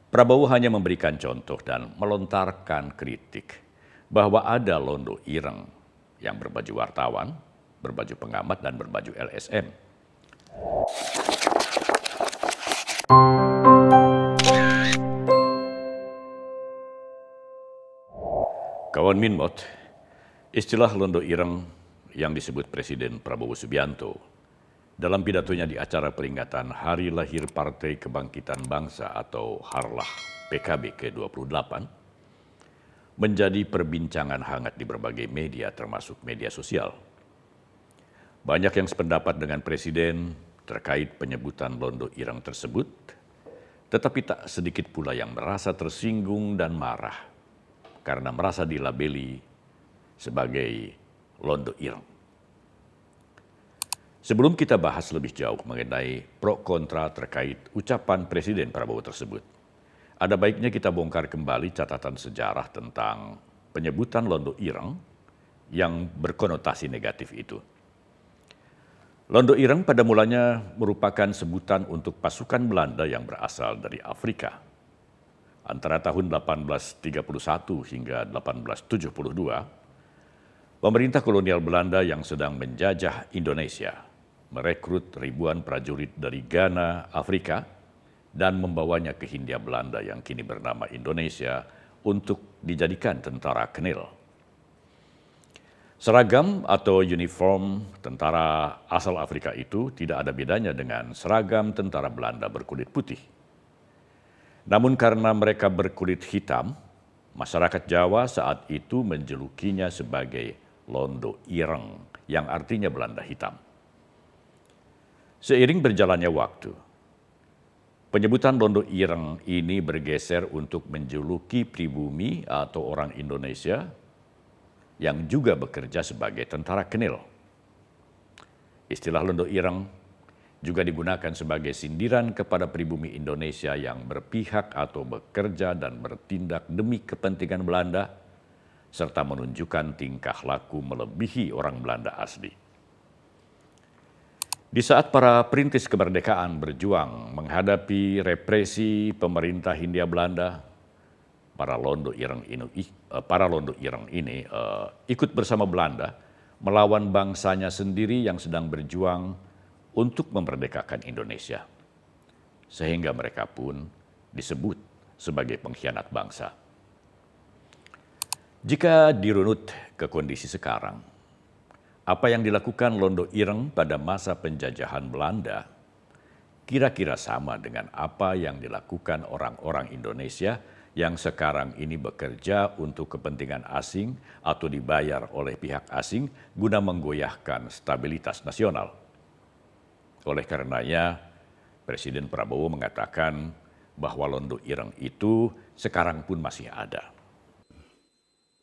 Prabowo hanya memberikan contoh dan melontarkan kritik bahwa ada londo ireng yang berbaju wartawan, berbaju pengamat, dan berbaju LSM. Kawan Minmot, istilah londo ireng yang disebut Presiden Prabowo Subianto dalam pidatonya di acara peringatan Hari Lahir Partai Kebangkitan Bangsa atau Harlah PKB ke-28 menjadi perbincangan hangat di berbagai media termasuk media sosial. Banyak yang sependapat dengan Presiden terkait penyebutan londo ireng tersebut, tetapi tak sedikit pula yang merasa tersinggung dan marah karena merasa dilabeli sebagai londo ireng. Sebelum kita bahas lebih jauh mengenai pro kontra terkait ucapan Presiden Prabowo tersebut, ada baiknya kita bongkar kembali catatan sejarah tentang penyebutan londo ireng yang berkonotasi negatif itu. Londo ireng pada mulanya merupakan sebutan untuk pasukan Belanda yang berasal dari Afrika. Antara tahun 1831 hingga 1872, pemerintah kolonial Belanda yang sedang menjajah Indonesia merekrut ribuan prajurit dari Ghana, Afrika, dan membawanya ke Hindia Belanda yang kini bernama Indonesia untuk dijadikan tentara Kenil. Seragam atau uniform tentara asal Afrika itu tidak ada bedanya dengan seragam tentara Belanda berkulit putih. Namun karena mereka berkulit hitam, masyarakat Jawa saat itu menjulukinya sebagai londo ireng, yang artinya Belanda hitam. Seiring berjalannya waktu, penyebutan londo ireng ini bergeser untuk menjuluki pribumi atau orang Indonesia yang juga bekerja sebagai tentara Kenil. Istilah londo ireng juga digunakan sebagai sindiran kepada pribumi Indonesia yang berpihak atau bekerja dan bertindak demi kepentingan Belanda, serta menunjukkan tingkah laku melebihi orang Belanda asli. Di saat para perintis kemerdekaan berjuang menghadapi represi pemerintah Hindia Belanda, para londo ireng ini ikut bersama Belanda melawan bangsanya sendiri yang sedang berjuang untuk memerdekakan Indonesia. Sehingga mereka pun disebut sebagai pengkhianat bangsa. Jika dirunut ke kondisi sekarang, apa yang dilakukan londo ireng pada masa penjajahan Belanda kira-kira sama dengan apa yang dilakukan orang-orang Indonesia yang sekarang ini bekerja untuk kepentingan asing atau dibayar oleh pihak asing guna menggoyahkan stabilitas nasional. Oleh karenanya, Presiden Prabowo mengatakan bahwa londo ireng itu sekarang pun masih ada.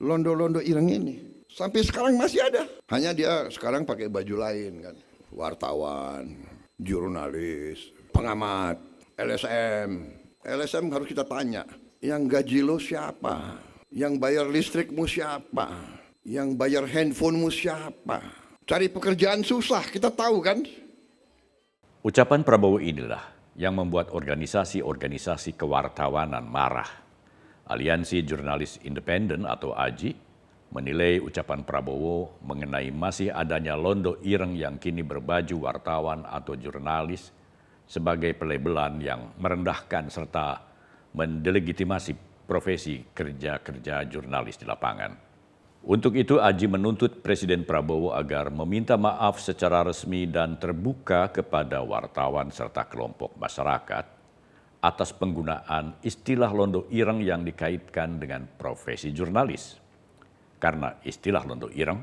Londo-londo ireng ini sampai sekarang masih ada. Hanya dia sekarang pakai baju lain kan. Wartawan, jurnalis, pengamat, LSM. LSM harus kita tanya, yang gaji lo siapa? Yang bayar listrikmu siapa? Yang bayar handphonemu siapa? Cari pekerjaan susah, kita tahu kan? Ucapan Prabowo inilah yang membuat organisasi-organisasi kewartawanan marah. Aliansi Jurnalis Independen atau AJI menilai ucapan Prabowo mengenai masih adanya londo ireng yang kini berbaju wartawan atau jurnalis sebagai pelabelan yang merendahkan serta mendelegitimasi profesi kerja-kerja jurnalis di lapangan. Untuk itu, AJI menuntut Presiden Prabowo agar meminta maaf secara resmi dan terbuka kepada wartawan serta kelompok masyarakat atas penggunaan istilah londo ireng yang dikaitkan dengan profesi jurnalis. Karena istilah londo ireng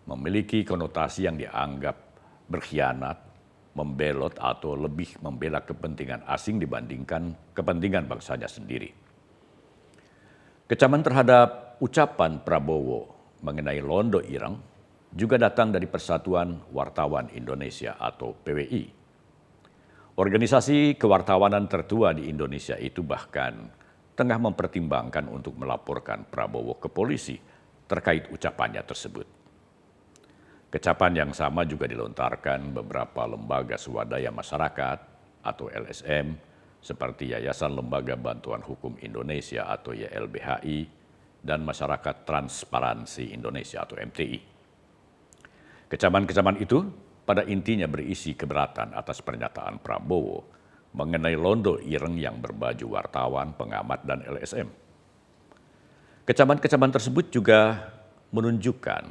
memiliki konotasi yang dianggap berkhianat, membelot atau lebih membela kepentingan asing dibandingkan kepentingan bangsanya sendiri. Kecaman terhadap ucapan Prabowo mengenai londo ireng juga datang dari Persatuan Wartawan Indonesia atau PWI. Organisasi kewartawanan tertua di Indonesia itu bahkan tengah mempertimbangkan untuk melaporkan Prabowo ke polisi terkait ucapannya tersebut. Kecapan yang sama juga dilontarkan beberapa lembaga swadaya masyarakat atau LSM seperti Yayasan Lembaga Bantuan Hukum Indonesia atau YLBHI dan Masyarakat Transparansi Indonesia atau MTI. Kecaman-kecaman itu pada intinya berisi keberatan atas pernyataan Prabowo mengenai londo ireng yang berbaju wartawan, pengamat, dan LSM. Kecaman-kecaman tersebut juga menunjukkan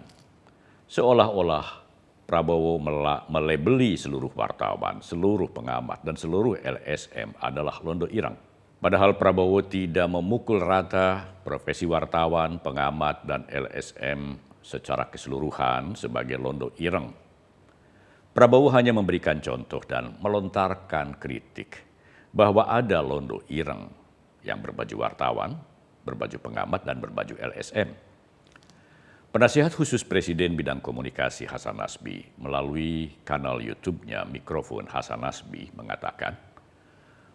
seolah-olah Prabowo melabeli seluruh wartawan, seluruh pengamat, dan seluruh LSM adalah londo ireng. Padahal Prabowo tidak memukul rata profesi wartawan, pengamat, dan LSM secara keseluruhan sebagai londo ireng. Prabowo hanya memberikan contoh dan melontarkan kritik bahwa ada londo ireng yang berbaju wartawan, berbaju pengamat, dan berbaju LSM. Penasihat khusus Presiden bidang komunikasi Hasan Nasbi melalui kanal YouTube-nya Mikrofon Hasan Nasbi mengatakan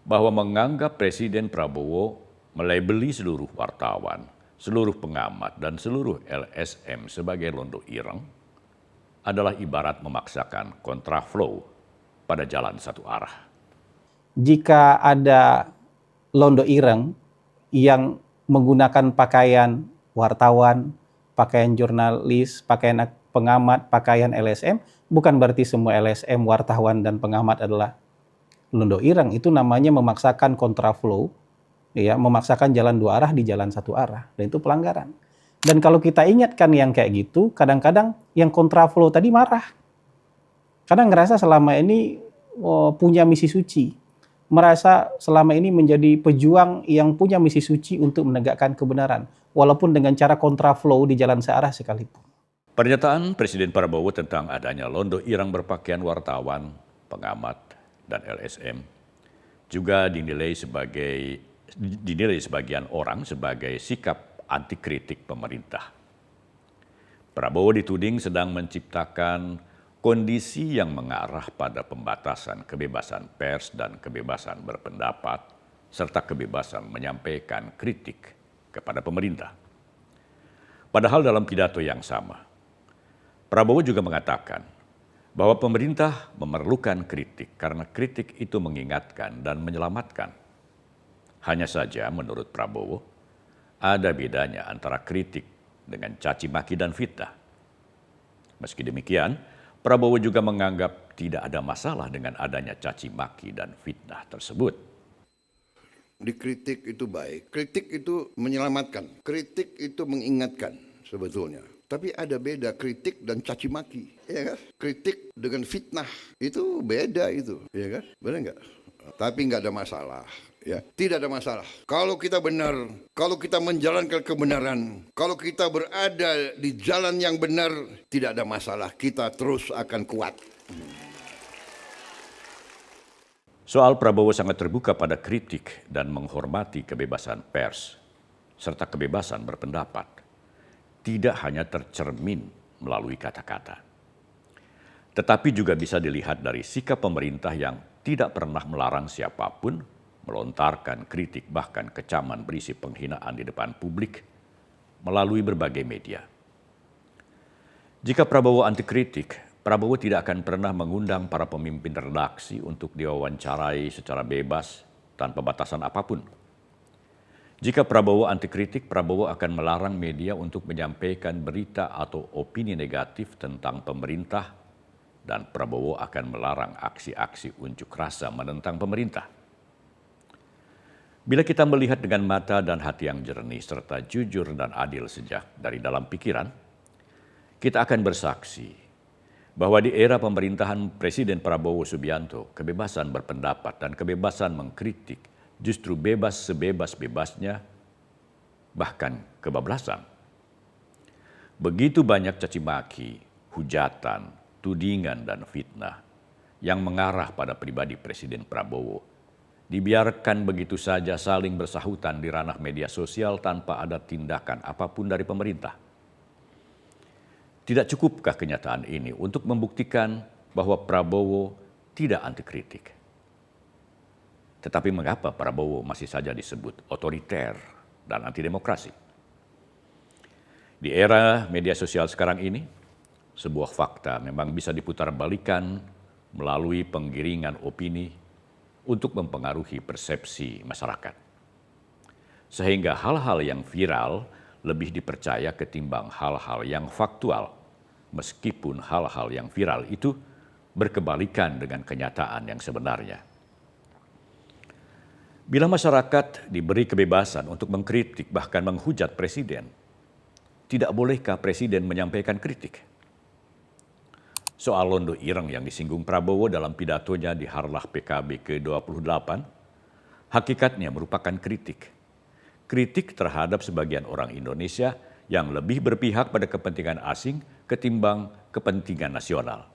bahwa menganggap Presiden Prabowo melabeli seluruh wartawan, seluruh pengamat, dan seluruh LSM sebagai londo ireng adalah ibarat memaksakan kontraflow pada jalan satu arah. Jika ada londo ireng yang menggunakan pakaian wartawan, pakaian jurnalis, pakaian pengamat, pakaian LSM, bukan berarti semua LSM, wartawan, dan pengamat adalah londo ireng. Itu namanya memaksakan kontraflow, ya, memaksakan jalan dua arah di jalan satu arah, dan itu pelanggaran. Dan kalau kita ingatkan yang kayak gitu, kadang-kadang yang kontraflow tadi marah. Karena ngerasa selama ini punya misi suci, merasa selama ini menjadi pejuang yang punya misi suci untuk menegakkan kebenaran, walaupun dengan cara kontraflow di jalan searah sekalipun. Pernyataan Presiden Prabowo tentang adanya londo ireng berpakaian wartawan, pengamat, dan LSM juga dinilai sebagian orang sebagai sikap anti kritik pemerintah. Prabowo dituding sedang menciptakan kondisi yang mengarah pada pembatasan kebebasan pers dan kebebasan berpendapat, serta kebebasan menyampaikan kritik kepada pemerintah. Padahal dalam pidato yang sama, Prabowo juga mengatakan bahwa pemerintah memerlukan kritik karena kritik itu mengingatkan dan menyelamatkan. Hanya saja menurut Prabowo, ada bedanya antara kritik dengan caci maki dan fitnah. Meski demikian, Prabowo juga menganggap tidak ada masalah dengan adanya caci maki dan fitnah tersebut. Dikritik itu baik, kritik itu menyelamatkan, kritik itu mengingatkan sebetulnya. Tapi ada beda kritik dan caci maki, ya kan? Kritik dengan fitnah itu beda itu, ya kan? Benar nggak? Tapi nggak ada masalah, ya. Tidak ada masalah. Kalau kita benar, kalau kita menjalankan kebenaran, kalau kita berada di jalan yang benar, tidak ada masalah. Kita terus akan kuat. Soal Prabowo sangat terbuka pada kritik dan menghormati kebebasan pers, serta kebebasan berpendapat, tidak hanya tercermin melalui kata-kata, tetapi juga bisa dilihat dari sikap pemerintah yang tidak pernah melarang siapapun melontarkan kritik bahkan kecaman berisi penghinaan di depan publik melalui berbagai media. Jika Prabowo anti kritik, Prabowo tidak akan pernah mengundang para pemimpin redaksi untuk diwawancarai secara bebas tanpa batasan apapun. Jika Prabowo anti kritik, Prabowo akan melarang media untuk menyampaikan berita atau opini negatif tentang pemerintah, dan Prabowo akan melarang aksi-aksi unjuk rasa menentang pemerintah. Bila kita melihat dengan mata dan hati yang jernih serta jujur dan adil sejak dari dalam pikiran, kita akan bersaksi bahwa di era pemerintahan Presiden Prabowo Subianto, kebebasan berpendapat dan kebebasan mengkritik justru bebas sebebas-bebasnya, bahkan kebablasan. Begitu banyak caci maki, hujatan, tudingan, dan fitnah yang mengarah pada pribadi Presiden Prabowo dibiarkan begitu saja saling bersahutan di ranah media sosial tanpa ada tindakan apapun dari pemerintah. Tidak cukupkah kenyataan ini untuk membuktikan bahwa Prabowo tidak anti kritik? Tetapi mengapa Prabowo masih saja disebut otoriter dan anti-demokrasi? Di era media sosial sekarang ini, sebuah fakta memang bisa diputar balikan melalui penggiringan opini untuk mempengaruhi persepsi masyarakat. Sehingga hal-hal yang viral lebih dipercaya ketimbang hal-hal yang faktual, meskipun hal-hal yang viral itu berkebalikan dengan kenyataan yang sebenarnya. Bila masyarakat diberi kebebasan untuk mengkritik bahkan menghujat presiden, tidak bolehkah presiden menyampaikan kritik? Soal Londo Ireng yang disinggung Prabowo dalam pidatonya di Harlah PKB ke-28, hakikatnya merupakan kritik. Kritik terhadap sebagian orang Indonesia yang lebih berpihak pada kepentingan asing ketimbang kepentingan nasional.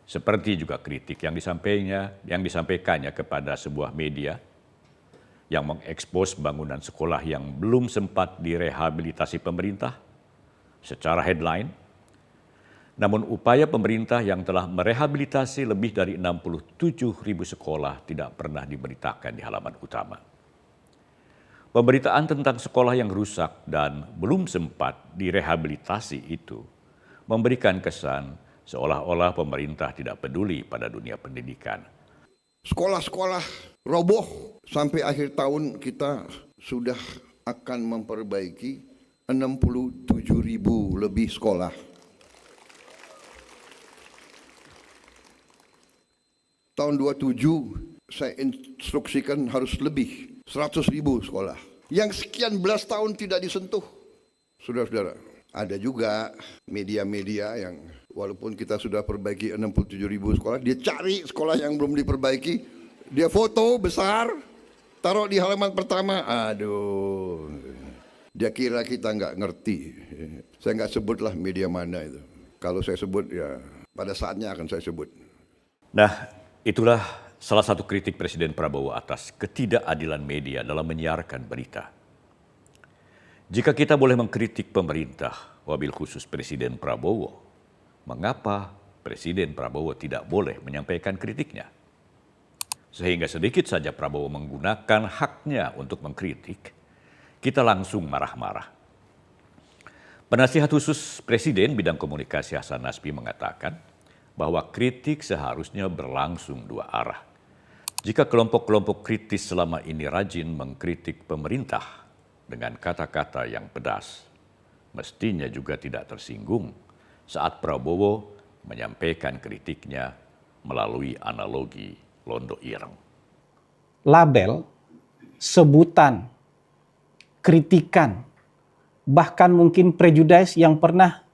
Seperti juga kritik yang disampaikannya kepada sebuah media yang mengekspos bangunan sekolah yang belum sempat direhabilitasi pemerintah secara headline. Namun upaya pemerintah yang telah merehabilitasi lebih dari 67.000 sekolah tidak pernah diberitakan di halaman utama. Pemberitaan tentang sekolah yang rusak dan belum sempat direhabilitasi itu memberikan kesan seolah-olah pemerintah tidak peduli pada dunia pendidikan. Sekolah-sekolah roboh sampai akhir tahun kita sudah akan memperbaiki 67.000 lebih sekolah. Tahun 27 saya instruksikan harus lebih 100.000 sekolah. Yang sekian belas tahun tidak disentuh. Saudara-saudara, ada juga media-media yang walaupun kita sudah perbaiki 67.000 sekolah, dia cari sekolah yang belum diperbaiki, dia foto besar, taruh di halaman pertama. Aduh, dia kira kita nggak ngerti. Saya nggak sebutlah media mana itu. Kalau saya sebut ya pada saatnya akan saya sebut. Nah, itulah salah satu kritik Presiden Prabowo atas ketidakadilan media dalam menyiarkan berita. Jika kita boleh mengkritik pemerintah, wabil khusus Presiden Prabowo, mengapa Presiden Prabowo tidak boleh menyampaikan kritiknya? Sehingga sedikit saja Prabowo menggunakan haknya untuk mengkritik, kita langsung marah-marah. Penasihat khusus Presiden bidang komunikasi Hasan Nasbi mengatakan bahwa kritik seharusnya berlangsung dua arah. Jika kelompok-kelompok kritis selama ini rajin mengkritik pemerintah dengan kata-kata yang pedas, mestinya juga tidak tersinggung saat Prabowo menyampaikan kritiknya melalui analogi Londo Ireng. Label, sebutan, kritikan, bahkan mungkin prejudice yang pernah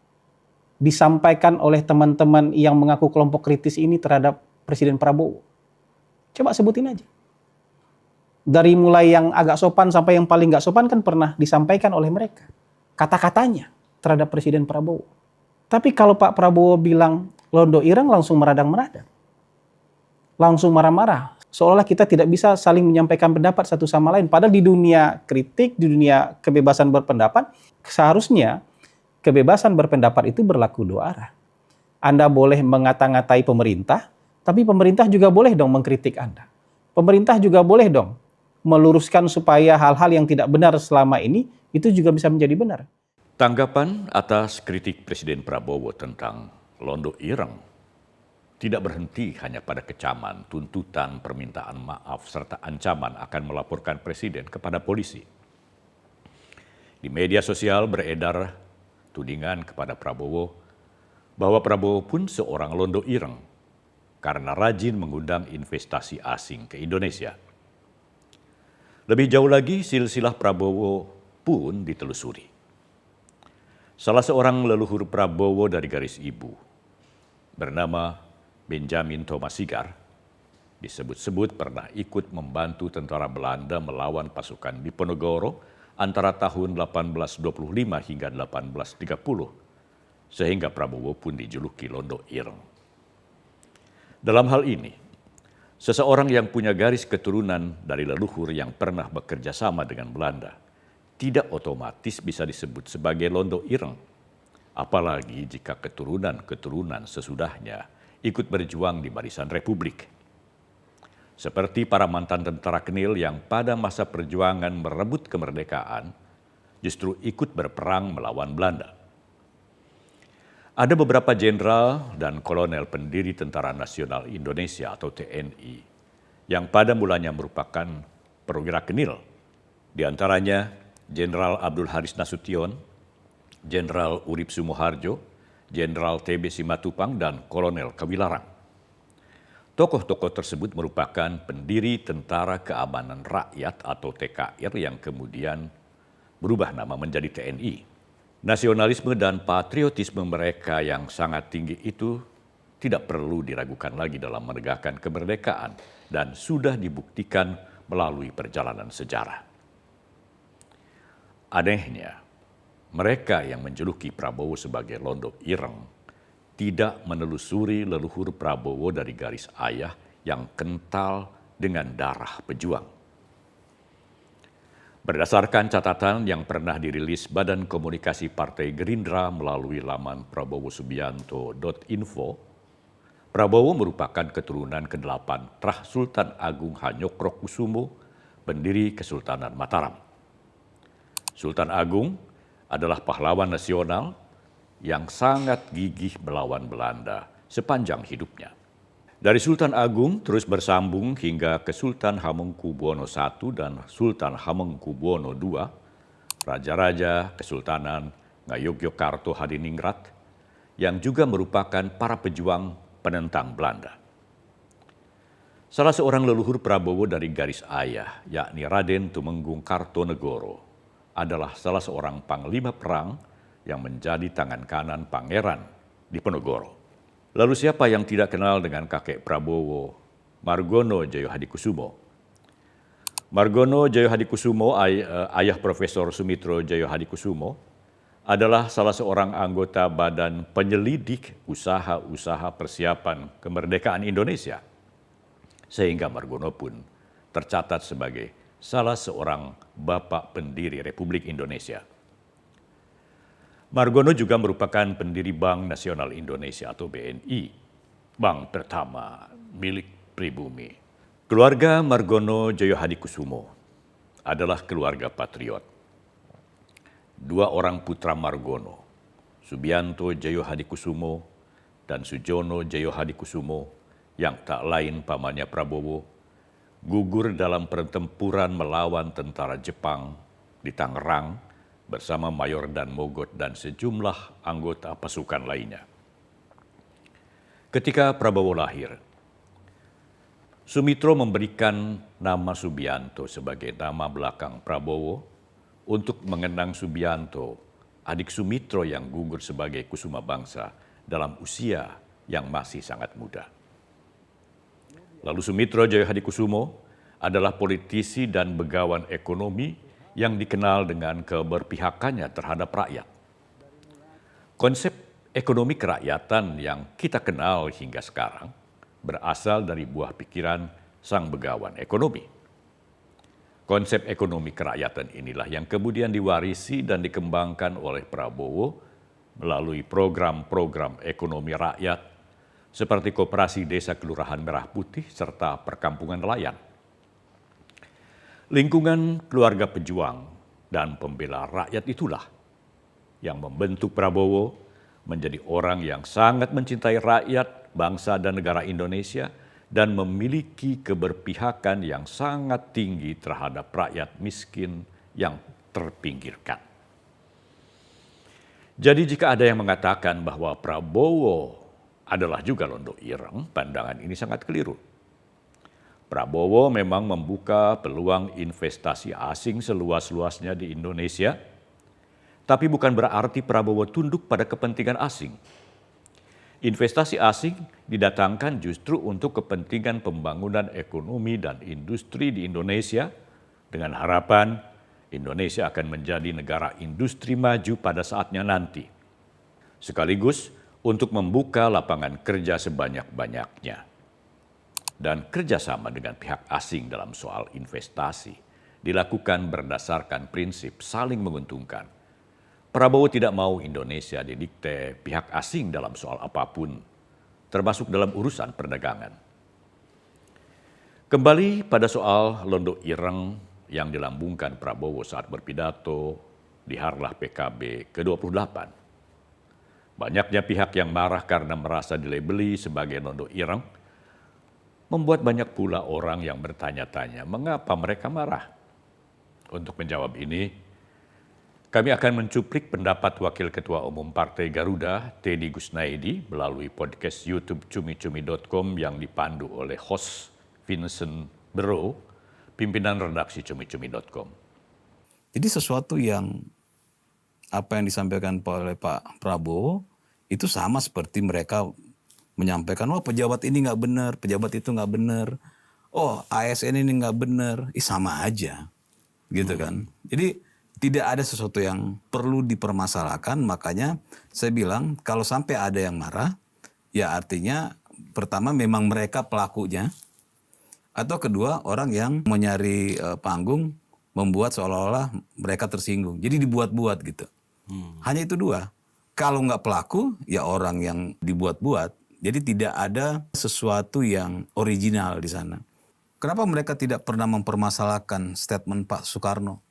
disampaikan oleh teman-teman yang mengaku kelompok kritis ini terhadap Presiden Prabowo. Coba sebutin aja. Dari mulai yang agak sopan sampai yang paling nggak sopan kan pernah disampaikan oleh mereka. Kata-katanya terhadap Presiden Prabowo. Tapi kalau Pak Prabowo bilang Londo Ireng langsung meradang-meradang. Langsung marah-marah. Seolah kita tidak bisa saling menyampaikan pendapat satu sama lain. Padahal di dunia kritik, di dunia kebebasan berpendapat, seharusnya kebebasan berpendapat itu berlaku dua arah. Anda boleh mengata-ngatai pemerintah, tapi pemerintah juga boleh dong mengkritik Anda. Pemerintah juga boleh dong meluruskan supaya hal-hal yang tidak benar selama ini itu juga bisa menjadi benar. Tanggapan atas kritik Presiden Prabowo tentang Londo Ireng tidak berhenti hanya pada kecaman, tuntutan, permintaan maaf, serta ancaman akan melaporkan Presiden kepada polisi. Di media sosial beredar tudingan kepada Prabowo bahwa Prabowo pun seorang Londo Ireng karena rajin mengundang investasi asing ke Indonesia. Lebih jauh lagi, silsilah Prabowo pun ditelusuri. Salah seorang leluhur Prabowo dari garis ibu, bernama Benjamin Thomas Sigar, disebut-sebut pernah ikut membantu tentara Belanda melawan pasukan Diponegoro antara tahun 1825 hingga 1830, sehingga Prabowo pun dijuluki Londo Ireng. Dalam hal ini, seseorang yang punya garis keturunan dari leluhur yang pernah bekerja sama dengan Belanda tidak otomatis bisa disebut sebagai Londo Ireng, apalagi jika keturunan-keturunan sesudahnya ikut berjuang di barisan Republik. Seperti para mantan tentara Kenil yang pada masa perjuangan merebut kemerdekaan justru ikut berperang melawan Belanda. Ada beberapa jenderal dan kolonel pendiri Tentara Nasional Indonesia atau TNI yang pada mulanya merupakan perwira Kenil, di antaranya Jenderal Abdul Haris Nasution, Jenderal Urip Sumoharjo, Jenderal TB Simatupang, dan Kolonel Kawilarang. Tokoh-tokoh tersebut merupakan pendiri Tentara Keamanan Rakyat atau TKR yang kemudian berubah nama menjadi TNI. Nasionalisme dan patriotisme mereka yang sangat tinggi itu tidak perlu diragukan lagi dalam menegakkan kemerdekaan dan sudah dibuktikan melalui perjalanan sejarah. Anehnya, mereka yang menjuluki Prabowo sebagai Londo Ireng tidak menelusuri leluhur Prabowo dari garis ayah yang kental dengan darah pejuang. Berdasarkan catatan yang pernah dirilis Badan Komunikasi Partai Gerindra melalui laman prabowosubianto.info, Prabowo merupakan keturunan ke-8 Trah Sultan Agung Hanyokrokusumo, pendiri Kesultanan Mataram. Sultan Agung adalah pahlawan nasional yang sangat gigih melawan Belanda sepanjang hidupnya. Dari Sultan Agung terus bersambung hingga ke Sultan Hamengkubuwono I dan Sultan Hamengkubuwono II, raja-raja Kesultanan Ngayogyakarta Hadiningrat, yang juga merupakan para pejuang penentang Belanda. Salah seorang leluhur Prabowo dari garis ayah, yakni Raden Tumenggung Kartonegoro, adalah salah seorang panglima perang yang menjadi tangan kanan Pangeran Diponegoro. Lalu siapa yang tidak kenal dengan kakek Prabowo, Margono Djayohadikusumo? Margono Djayohadikusumo, ayah Profesor Sumitro Djayohadikusumo, adalah salah seorang anggota Badan Penyelidik Usaha-Usaha Persiapan Kemerdekaan Indonesia. Sehingga Margono pun tercatat sebagai salah seorang bapak pendiri Republik Indonesia. Margono juga merupakan pendiri Bank Nasional Indonesia atau BNI, bank pertama milik pribumi. Keluarga Margono Djayohadikusumo adalah keluarga patriot. Dua orang putra Margono, Subianto Djayohadikusumo dan Sujono Djayohadikusumo, yang tak lain pamannya Prabowo, gugur dalam pertempuran melawan tentara Jepang di Tangerang bersama Mayor Dan Mogot dan sejumlah anggota pasukan lainnya. Ketika Prabowo lahir, Sumitro memberikan nama Subianto sebagai nama belakang Prabowo untuk mengenang Subianto, adik Sumitro yang gugur sebagai kusuma bangsa dalam usia yang masih sangat muda. Lalu Sumitro Djayohadikusumo adalah politisi dan begawan ekonomi yang dikenal dengan keberpihakannya terhadap rakyat. Konsep ekonomi kerakyatan yang kita kenal hingga sekarang berasal dari buah pikiran sang begawan ekonomi. Konsep ekonomi kerakyatan inilah yang kemudian diwarisi dan dikembangkan oleh Prabowo melalui program-program ekonomi rakyat seperti Koperasi Desa Kelurahan Merah Putih serta Perkampungan Nelayan. Lingkungan keluarga pejuang dan pembela rakyat itulah yang membentuk Prabowo menjadi orang yang sangat mencintai rakyat, bangsa dan negara Indonesia dan memiliki keberpihakan yang sangat tinggi terhadap rakyat miskin yang terpinggirkan. Jadi jika ada yang mengatakan bahwa Prabowo adalah juga Londo Ireng, pandangan ini sangat keliru. Prabowo memang membuka peluang investasi asing seluas-luasnya di Indonesia, tapi bukan berarti Prabowo tunduk pada kepentingan asing. Investasi asing didatangkan justru untuk kepentingan pembangunan ekonomi dan industri di Indonesia dengan harapan Indonesia akan menjadi negara industri maju pada saatnya nanti. Sekaligus untuk membuka lapangan kerja sebanyak-banyaknya. Dan kerjasama dengan pihak asing dalam soal investasi dilakukan berdasarkan prinsip saling menguntungkan. Prabowo tidak mau Indonesia didikte pihak asing dalam soal apapun, termasuk dalam urusan perdagangan. Kembali pada soal Londo Ireng yang dilambungkan Prabowo saat berpidato di Harlah PKB ke-28. Banyaknya pihak yang marah karena merasa dilabeli sebagai Londo Ireng membuat banyak pula orang yang bertanya-tanya mengapa mereka marah. Untuk menjawab ini, kami akan mencuplik pendapat Wakil Ketua Umum Partai Garuda, Teddy Gusnaidi, melalui podcast YouTube cumi-cumi.com yang dipandu oleh host Vincent Bero, pimpinan redaksi cumi-cumi.com. Jadi sesuatu yang apa yang disampaikan oleh Pak Prabowo itu sama seperti mereka menyampaikan, oh pejabat ini nggak benar, pejabat itu nggak benar, oh ASN ini nggak benar, sama aja, gitu kan. Jadi tidak ada sesuatu yang perlu dipermasalahkan, makanya saya bilang kalau sampai ada yang marah, ya artinya pertama memang mereka pelakunya, atau kedua orang yang mau nyari panggung membuat seolah-olah mereka tersinggung. Jadi dibuat-buat gitu. Hanya itu dua. Kalau nggak pelaku, ya orang yang dibuat-buat. Jadi tidak ada sesuatu yang original di sana. Kenapa mereka tidak pernah mempermasalahkan statement Pak Soekarno?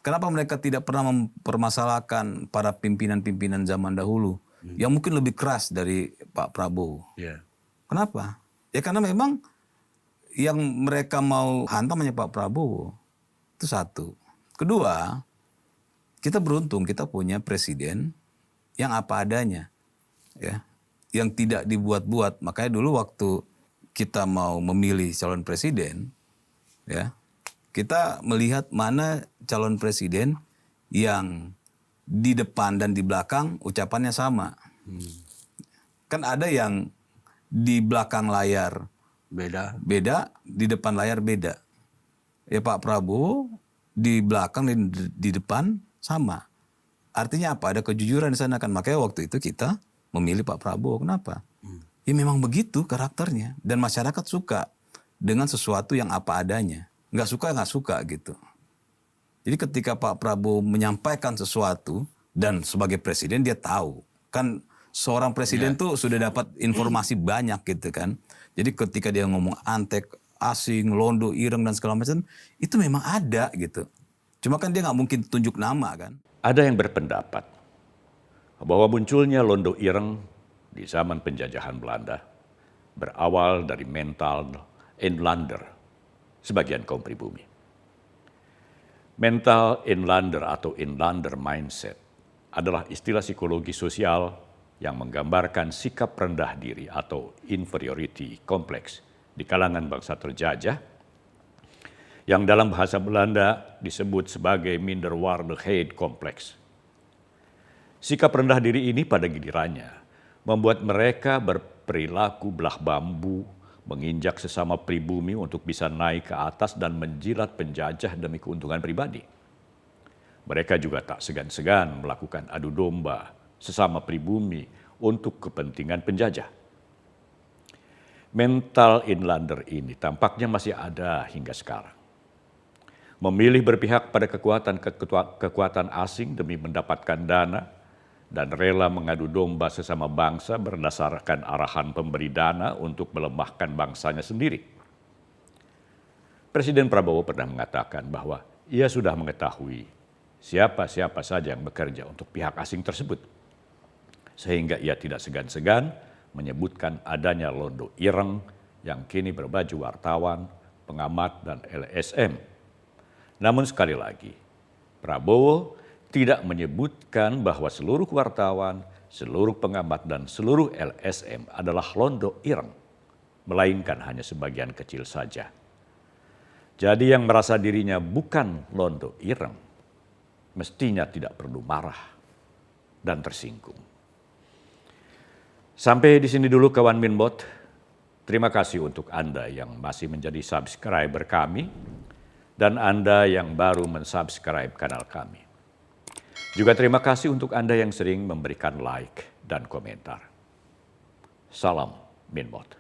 Kenapa mereka tidak pernah mempermasalahkan para pimpinan-pimpinan zaman dahulu yang mungkin lebih keras dari Pak Prabowo? Kenapa? Ya karena memang yang mereka mau hantam hanya Pak Prabowo. Itu satu. Kedua, kita beruntung kita punya presiden yang apa adanya, ya, yang tidak dibuat-buat. Makanya dulu waktu kita mau memilih calon presiden, ya, kita melihat mana calon presiden yang di depan dan di belakang ucapannya sama. Kan ada yang di belakang layar beda, di depan layar beda. Ya Pak Prabowo di belakang dan di depan sama. Artinya apa? Ada kejujuran di sana kan. Makanya waktu itu kita memilih Pak Prabowo. Kenapa? Ya memang begitu karakternya. Dan masyarakat suka dengan sesuatu yang apa adanya. Nggak suka gitu. Jadi ketika Pak Prabowo menyampaikan sesuatu dan sebagai presiden dia tahu. Kan seorang presiden tuh sudah dapat informasi banyak gitu kan. Jadi ketika dia ngomong antek, asing, londo, ireng dan segala macam, itu memang ada gitu. Cuma kan dia nggak mungkin tunjuk nama kan. Ada yang berpendapat bahwa munculnya londo ireng di zaman penjajahan Belanda berawal dari mental inlander sebagian kaum pribumi. Mental inlander atau inlander mindset adalah istilah psikologi sosial yang menggambarkan sikap rendah diri atau inferiority complex di kalangan bangsa terjajah yang dalam bahasa Belanda disebut sebagai minderwaardigheid complex. Sikap rendah diri ini pada gilirannya membuat mereka berperilaku belah bambu, menginjak sesama pribumi untuk bisa naik ke atas dan menjilat penjajah demi keuntungan pribadi. Mereka juga tak segan-segan melakukan adu domba sesama pribumi untuk kepentingan penjajah. Mental inlander ini tampaknya masih ada hingga sekarang. Memilih berpihak pada kekuatan asing demi mendapatkan dana dan rela mengadu domba sesama bangsa berdasarkan arahan pemberi dana untuk melemahkan bangsanya sendiri. Presiden Prabowo pernah mengatakan bahwa ia sudah mengetahui siapa-siapa saja yang bekerja untuk pihak asing tersebut. Sehingga ia tidak segan-segan menyebutkan adanya londo ireng yang kini berbaju wartawan, pengamat, dan LSM. Namun sekali lagi, Prabowo tidak menyebutkan bahwa seluruh wartawan, seluruh pengamat, dan seluruh LSM adalah londo ireng, melainkan hanya sebagian kecil saja. Jadi yang merasa dirinya bukan londo ireng, mestinya tidak perlu marah dan tersinggung. Sampai di sini dulu kawan Minbot. Terima kasih untuk Anda yang masih menjadi subscriber kami dan Anda yang baru mensubscribe kanal kami. Juga terima kasih untuk Anda yang sering memberikan like dan komentar. Salam Minbot.